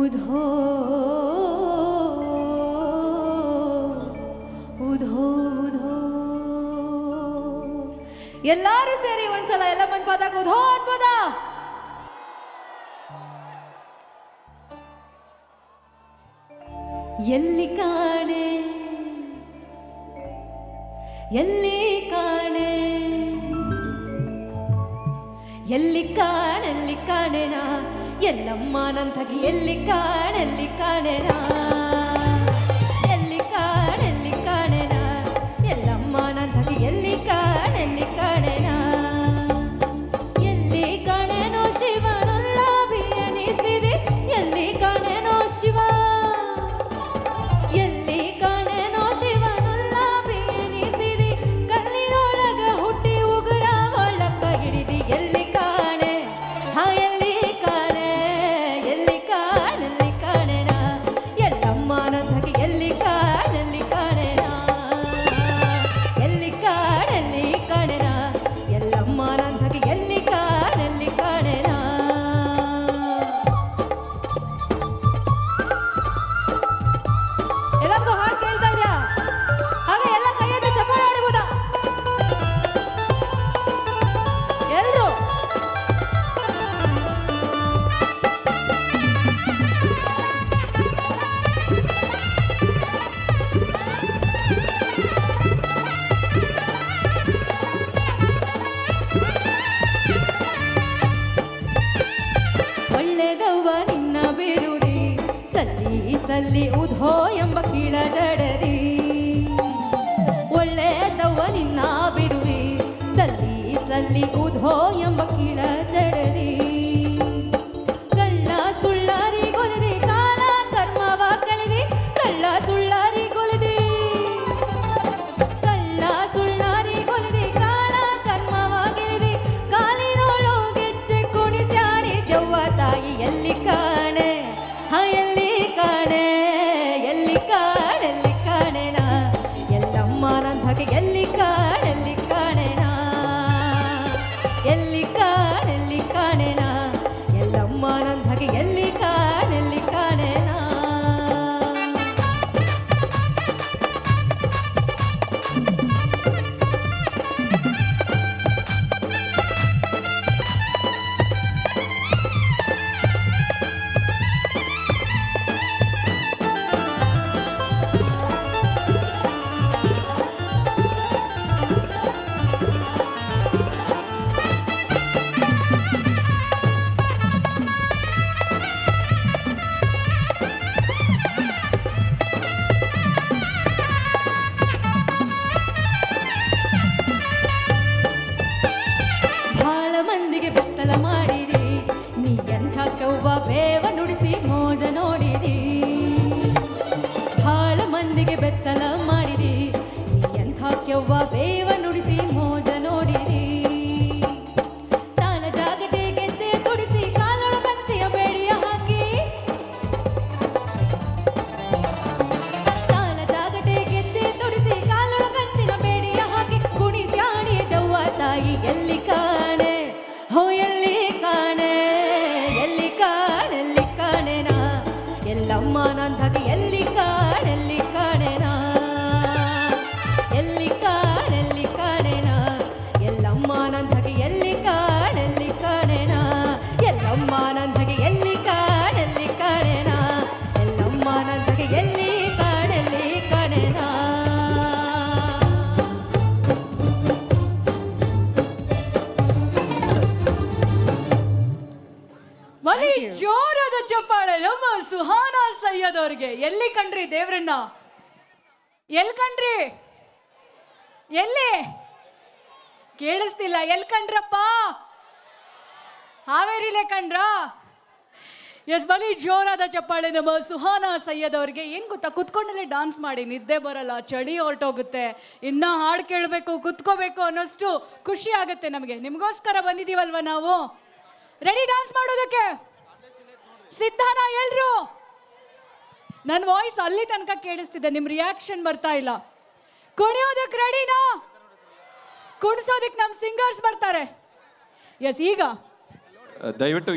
ಉಧೋ ಉಧೋ ಉಧೋ. ಎಲ್ಲಾರು ಸೇರಿ ಒಂದ್ಸಲ ಎಲ್ಲ ಬಂದ್ ಪಾದಾಗ ಉಧೋ ಅನ್ಬೋದಾ? ಎಲ್ಲಿ ಕಾಣೆ ಎಲ್ಲಿ ಕಾಣೆ ಎಲ್ಲಿ ಕಾಣೆಲ್ಲಿ ಕಾಣೆನ ಎಲ್ಲಮ್ಮ ನಂತಗಿ ಎಲ್ಲಿ ಕಾಣೆಲ್ಲಿ ಕಾಣೆನ ಎಲ್ಲಿ ಕಾಣೆಲ್ಲಿ ಕಾಣೆನ ಎಲ್ಲಮ್ಮ ನಂತಗಿ ಎಲ್ಲಿ ಕಾಣೆಲ್ಲಿ ಕಾಣೆನ ಎಲ್ಲಿ ಕಾಣೆನೋ ಶಿವನೊಲ್ಲಭಿಯನಿಸಿದೆ ಎಲ್ಲಿ ಕಾಣೆನೋ ಶಿವ ಎಲ್ಲಿ ಕಾಣೆನೋ ಶಿವನೊಲ್ಲಭಿಯನಿಸಿದೆ ಕಲ್ಲಿನೊಳಗ ಹುಟ್ಟಿ ಉಗುರ ಒಳಕ್ಕ ಹಿಡಿದಿ ಎಲ್ಲಿ ಕಾಣೆ ಹಾ ಎಲ್ಲಿ ಕಾಣೆ ಎಲ್ಲಿ ಕಾಣೆಲ್ಲಿ ಕಾಣೆನ ಎಲ್ಲಮ್ಮ ನಂತಗಿ ಎಲ್ಲಿ ಕಾಣೆಲ್ಲಿ ಕಾಣೆನ ಎಲ್ಲಿ ಕಾಣೆಲ್ಲಿ ಕಾಣೆನ ಎಲ್ಲಮ್ಮ ನಂತಗಿ ಎಲ್ಲಿ ಕಾಣೆಲ್ಲಿ ಕಾಣೆನ. ಎಲ್ಲರಿಗೂ ಹಾಡು ಕೇಳ್ತಾ ಇದೆಯಾ? ಹಾಗೆ ಎಲ್ಲ ಕೈಯೆತ್ತಿ ಚಪ್ಪಾಳೆ ಹೊಡಿಬೋದಾ ಎಲ್ರು? ಒಳ್ಳೆದವ್ವ ನಿನ್ನ ಬಿರುದಿ ಸಲ್ಲಿ ಸಲ್ಲಿ ಉಧೋ ಎಂಬ ಕೀಳ ಜಡದಿ ಒಳ್ಳೆದವ್ವ ನಿನ್ನ ಬಿರುದಿ ಸಲ್ಲಿ ಸಲ್ಲಿ ಉಧೋ ಎಂಬ ಕೀಳ ಜಡದಿ ಕಳ್ಳ ಸುಳ್ಳಾರಿ ಗೊಲಿದಿ ಕಾಲ ಕರ್ಮವ ಕಳೆದಿ ಕಳ್ಳ ಸುಳ್ಳಾರಿ ಗೊಲಿದಿ ಕಳ್ಳ ಸುಳ್ಳಾರಿ ಗೊಲಿದಿ ಕಾಲ ಕರ್ಮವ ಗೆಲಿದಿ ಕಾಲಿನೋಳು ಗೆಜ್ಜೆ ಕುಣಿಸ್ಯಾಡಿ ದೆವ್ವ ತಾಯಿ ಎಲ್ಲಿ ಕಾಣೆ ಹಾ ಎಲ್ಲಿ ಕಾಣೆ ಎಲ್ಲಿ ಕಾಣೆಲ್ಲಿ ಕಾಣೆನ ಎಲ್ಲಮ್ಮ ನಂತಗಿ ಎಲ್ಲಿ ಕಾಣೆಲ್ಲಿ ಕಾಣೆನ ಎಲ್ಲಿ ಕಾಣೆಲ್ಲಿ ಕಾಣೆನ ಎಲ್ಲಮ್ಮ ನಂತಗಿ ಎಲ್ಲಿ ಕಾಣೆಲ್ಲಿ ಕಾಣೆನ. ಭಾಳ ಮಂದಿಗೆ ಬೆತ್ತಲ ಮಾಡಿರಿ ನೀ ಎಂಥ ಕವ್ವ ಬೇವ ನುಡಿಸಿ ಮೋಜ ನೋಡಿರಿ ಭಾಳ ಮಂದಿಗೆ ಬೆತ್ತಲ ಮಾಡಿರಿ ನೀ ಎಂಥ ಕವ್ವ ಬೇವ ನುಡಿಸಿ ಮೋಜ ನೋಡಿರಿ ತಾಳ ಜಾಗಟೆ ಗೆಜ್ಜೆ ತುಡಿಸಿ ಕಾಲೊಳ ಕಂಚಿಯ ಬೇಡಿಯ ಹಾಕಿ ತಾಳ ಜಾಗಟೆ ಗೆಜ್ಜೆ ತುಡಿಸಿ ಕಾಲೊಳ ಕಂಚಿನ ಬೇಡಿಯ ಹಾಕಿ ಕುಣಿಸ್ಯಾಡಿ ದವ್ವ ತಾಯಿ ಎಲ್ಲಿ ಕಾಣೆ ಹೋ ಎಲ್ಲಿ ಕಾಣೆ ಎಲ್ಲಿ ಕಾಣೆಲ್ಲಿ ಕಾಣೆನ ಎಲ್ಲಮ್ಮ ನಂತಗಿ ಎಲ್ಲಿ ಕಾಣೆಲ್ಲಿ ಕಾಣೆನ ಎಲ್ಲಿ ಕಾಣೆಲ್ಲಿ ಕಾಣೆನ ಎಲ್ಲಮ್ಮ ನಂತಗಿ ಎಲ್ಲಿ ಕಾಣೆಲ್ಲಿ ಕಾಣೆನ ಎಲ್ಲಮ್ಮ ನಂತಗಿ ಎಲ್ಲಿ ಕಾಣೆಲ್ಲಿ ಕಾಣೆನ ಎಲ್ಲಮ್ಮ ನಂತಗಿ ಎಲ್ಲಿ ಕಾಣೆಲ್ಲಿ ಕಾಣೆನ. ಬಲಿ ಜೋರಾದ ಚಪ್ಪಾಳೆ ನಮ್ಮ ಸುಹಾನಾ ಸೈಯದ್ ಅವ್ರಿಗೆ. ಎಲ್ಲಿ ಕಂಡ್ರಿ ದೇವ್ರನ್ನ? ಎಲ್ಲಿ ಕಂಡ್ರಿ? ಎಲ್ಲಿ ಕೇಳಿಸ್ತಿಲ್ಲ? ಎಲ್ಲಿ ಕಂಡ್ರಪ್ಪ? ಹಾವೇರಿಲೇ ಕಂಡ್ರಾ? ಎಸ್, ಬಲಿ ಜೋರಾದ ಚಪ್ಪಾಳೆ ನಮ್ಮ ಸುಹಾನಾ ಸೈಯದ್ ಅವ್ರಿಗೆ. ಏನು ಗೊತ್ತಾ, ಕುತ್ಕೊಂಡಲ್ಲೇ ಡಾನ್ಸ್ ಮಾಡಿ ನಿದ್ದೆ ಬರಲ್ಲ, ಚಳಿ ಹೊರಟೋಗುತ್ತೆ, ಇನ್ನ ಹಾಡು ಕೇಳಬೇಕು, ಕುತ್ಕೋಬೇಕು ಅನ್ನೋಷ್ಟು ಖುಷಿ ಆಗುತ್ತೆ ನಮಗೆ. ನಿಮಗೋಸ್ಕರ ಬಂದಿದ್ದೀವಲ್ವ ನಾವು. ರೆಡಿ ಡಾನ್ಸ್ ಮಾಡೋದಕ್ಕೆ? ಸಿದ್ಧಾನ ಎಲ್ರು? ನನ್ನ ವಾಯ್ಸ್ ಅಲ್ಲಿ ತನಕ ಕೇಳಿಸ್ತಿದೆ, ನಿಮ್ಮ ರಿಯಾಕ್ಷನ್ ಬರ್ತಾ ಇಲ್ಲ. ಕುಣಿಯೋದಕ್ಕೆ ರೆಡಿನಾ? ಕುಣಿಸೋದಕ್ಕೆ ನಮ್ಮ ಸಿಂಗರ್ಸ್ ಬರ್ತಾರೆ. ಎಸ್, ಈಗ ದಯವಿಟ್ಟು